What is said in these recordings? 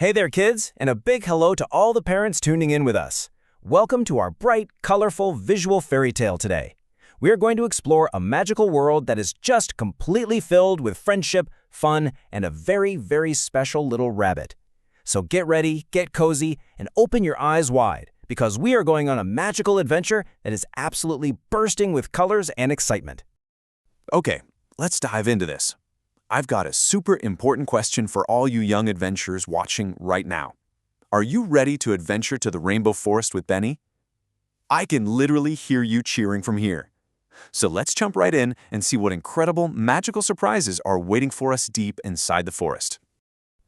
Hey there, kids, and a big hello to all the parents tuning in with us. Welcome to our bright, colorful visual fairy tale today. We are going to explore a magical world that is just completely filled with friendship, fun, and a very, very special little rabbit. So get ready, get cozy, and open your eyes wide, because we are going on a magical adventure that is absolutely bursting with colors and excitement. Okay, let's dive into this. I've got a super important question for all you young adventurers watching right now. Are you ready to adventure to the Rainbow Forest with Benny? I can literally hear you cheering from here. So let's jump right in and see what incredible, magical surprises are waiting for us deep inside the forest.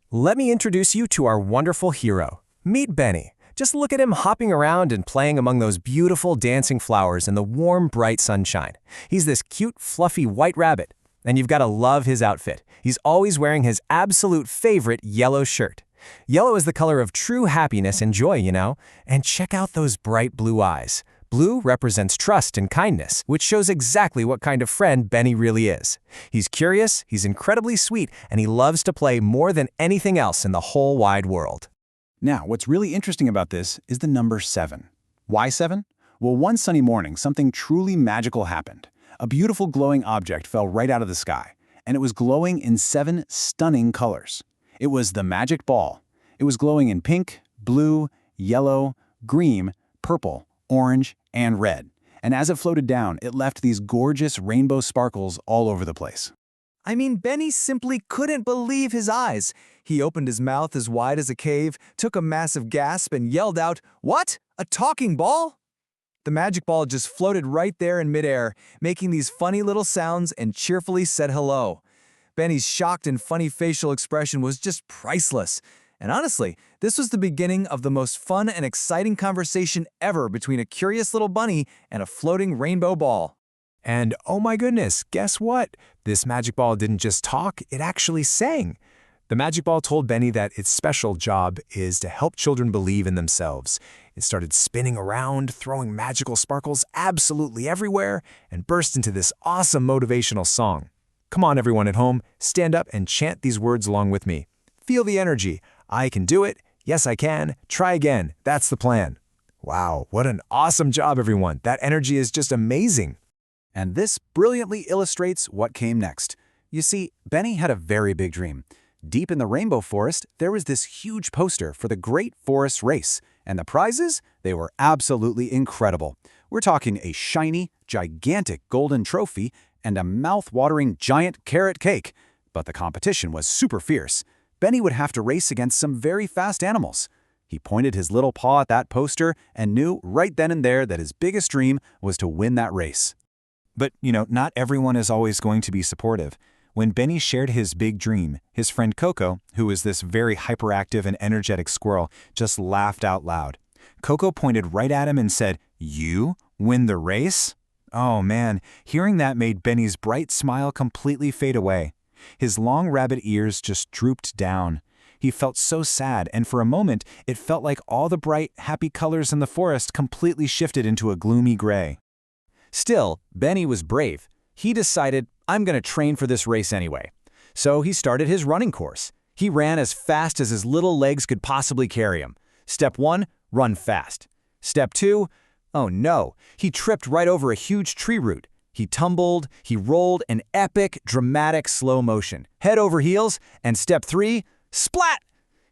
Let me introduce you to our wonderful hero. Meet Benny. Just look at him hopping around and playing among those beautiful dancing flowers in the warm, bright sunshine. He's this cute, fluffy white rabbit. And you've got to love his outfit. He's always wearing his absolute favorite yellow shirt. Yellow is the color of true happiness and joy, you know? And check out those bright blue eyes. Blue represents trust and kindness, which shows exactly what kind of friend Benny really is. He's curious, he's incredibly sweet, and he loves to play more than anything else in the whole wide world. Now, what's really interesting about this is the number 7. Why 7? Well, one sunny morning, something truly magical happened. A beautiful glowing object fell right out of the sky, and it was glowing in 7 stunning colors. It was the magic ball. It was glowing in pink, blue, yellow, green, purple, orange, and red. And as it floated down, it left these gorgeous rainbow sparkles all over the place. I mean, Benny simply couldn't believe his eyes. He opened his mouth as wide as a cave, took a massive gasp, and yelled out, "What? A talking ball?" The magic ball just floated right there in midair, making these funny little sounds and cheerfully said hello. Benny's shocked and funny facial expression was just priceless. And honestly, this was the beginning of the most fun and exciting conversation ever between a curious little bunny and a floating rainbow ball. And oh my goodness, guess what? This magic ball didn't just talk, it actually sang. The magic ball told Benny that its special job is to help children believe in themselves. It started spinning around, throwing magical sparkles absolutely everywhere, and burst into this awesome motivational song. Come on, everyone at home, stand up and chant these words along with me. Feel the energy. I can do it. Yes, I can. Try again. That's the plan. Wow, what an awesome job, everyone. That energy is just amazing. And this brilliantly illustrates what came next. You see, Benny had a very big dream. Deep in the Rainbow Forest, there was this huge poster for the Great Forest Race, and the prizes, they were absolutely incredible. We're talking a shiny, gigantic golden trophy and a mouth-watering giant carrot cake. But the competition was super fierce. Benny would have to race against some very fast animals. He pointed his little paw at that poster and knew right then and there that his biggest dream was to win that race. But, not everyone is always going to be supportive. When Benny shared his big dream, his friend Coco, who was this very hyperactive and energetic squirrel, just laughed out loud. Coco pointed right at him and said, "You win the race?" Oh man, hearing that made Benny's bright smile completely fade away. His long rabbit ears just drooped down. He felt so sad, and for a moment, it felt like all the bright, happy colors in the forest completely shifted into a gloomy gray. Still, Benny was brave. He decided, I'm going to train for this race anyway. So he started his running course. He ran as fast as his little legs could possibly carry him. Step 1, run fast. Step 2, oh no, he tripped right over a huge tree root. He tumbled, he rolled in epic, dramatic slow motion, head over heels, and step 3, splat!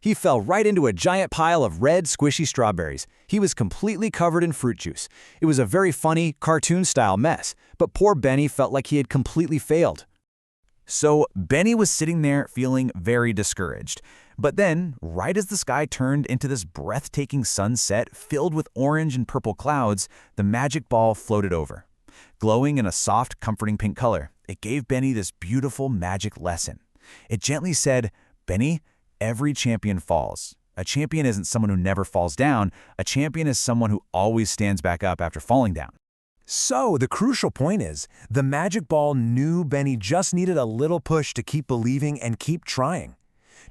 He fell right into a giant pile of red, squishy strawberries. He was completely covered in fruit juice. It was a very funny, cartoon-style mess, but poor Benny felt like he had completely failed. So Benny was sitting there feeling very discouraged. But then, right as the sky turned into this breathtaking sunset filled with orange and purple clouds, the magic ball floated over. Glowing in a soft, comforting pink color, it gave Benny this beautiful magic lesson. It gently said, "Benny, every champion falls. A champion isn't someone who never falls down. A champion is someone who always stands back up after falling down." So the crucial point is, the magic ball knew Benny just needed a little push to keep believing and keep trying.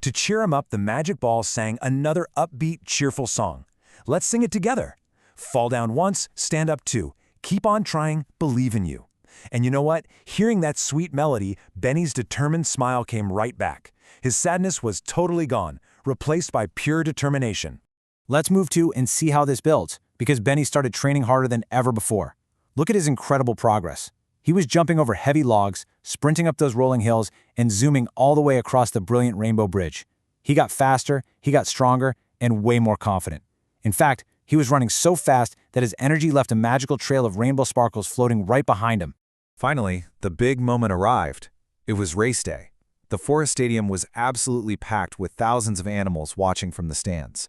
To cheer him up, the magic ball sang another upbeat, cheerful song. Let's sing it together. Fall down once, stand up two. Keep on trying, believe in you. And you know what? Hearing that sweet melody, Benny's determined smile came right back. His sadness was totally gone. replaced by pure determination. Let's move to and see how this builds, because Benny started training harder than ever before. Look at his incredible progress. He was jumping over heavy logs, sprinting up those rolling hills, and zooming all the way across the brilliant Rainbow Bridge. He got faster, he got stronger, and way more confident. In fact, he was running so fast that his energy left a magical trail of rainbow sparkles floating right behind him. Finally, the big moment arrived. It was race day. The Forest Stadium was absolutely packed with thousands of animals watching from the stands.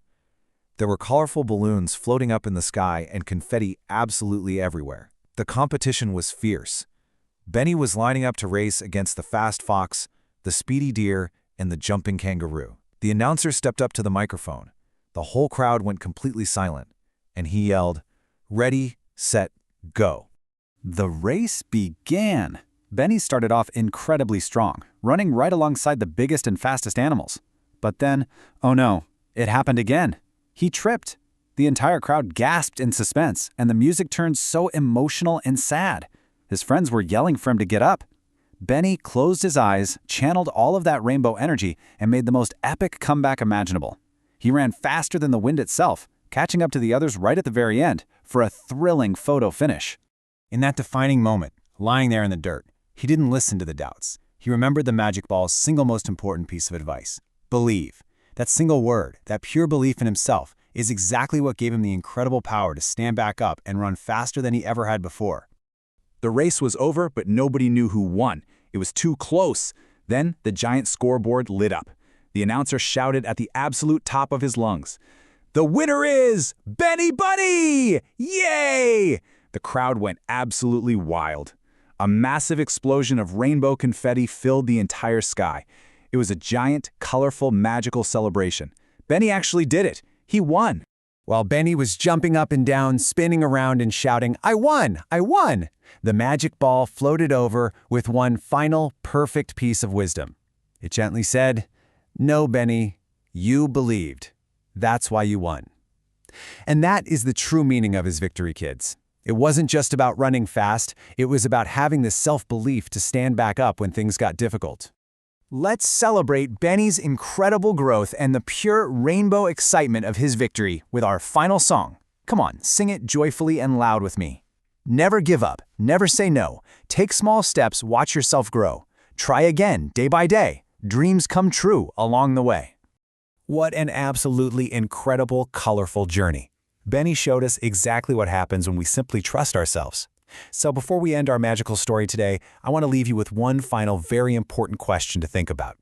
There were colorful balloons floating up in the sky and confetti absolutely everywhere. The competition was fierce. Benny was lining up to race against the fast fox, the speedy deer, and the jumping kangaroo. The announcer stepped up to the microphone. The whole crowd went completely silent, and he yelled, "Ready, set, go." The race began. Benny started off incredibly strong, running right alongside the biggest and fastest animals. But then, oh no, it happened again. He tripped. The entire crowd gasped in suspense, and the music turned so emotional and sad. His friends were yelling for him to get up. Benny closed his eyes, channeled all of that rainbow energy, and made the most epic comeback imaginable. He ran faster than the wind itself, catching up to the others right at the very end for a thrilling photo finish. In that defining moment, lying there in the dirt, he didn't listen to the doubts. He remembered the magic ball's single most important piece of advice: believe. That single word, that pure belief in himself, is exactly what gave him the incredible power to stand back up and run faster than he ever had before. The race was over, but nobody knew who won. It was too close. Then the giant scoreboard lit up. The announcer shouted at the absolute top of his lungs, "The winner is Benny Bunny! Yay!" The crowd went absolutely wild. A massive explosion of rainbow confetti filled the entire sky. It was a giant, colorful, magical celebration. Benny actually did it. He won. While Benny was jumping up and down, spinning around and shouting, "I won! I won!" the magic ball floated over with one final, perfect piece of wisdom. It gently said, "No, Benny, you believed. That's why you won." And that is the true meaning of his victory, kids. It wasn't just about running fast, it was about having the self-belief to stand back up when things got difficult. Let's celebrate Benny's incredible growth and the pure rainbow excitement of his victory with our final song. Come on, sing it joyfully and loud with me. Never give up, never say no. Take small steps, watch yourself grow. Try again, day by day. Dreams come true along the way. What an absolutely incredible, colorful journey. Benny showed us exactly what happens when we simply trust ourselves. So before we end our magical story today, I want to leave you with one final very important question to think about.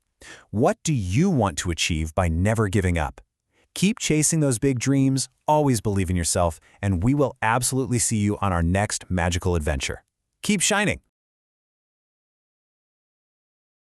What do you want to achieve by never giving up? Keep chasing those big dreams, always believe in yourself, and we will absolutely see you on our next magical adventure. Keep shining!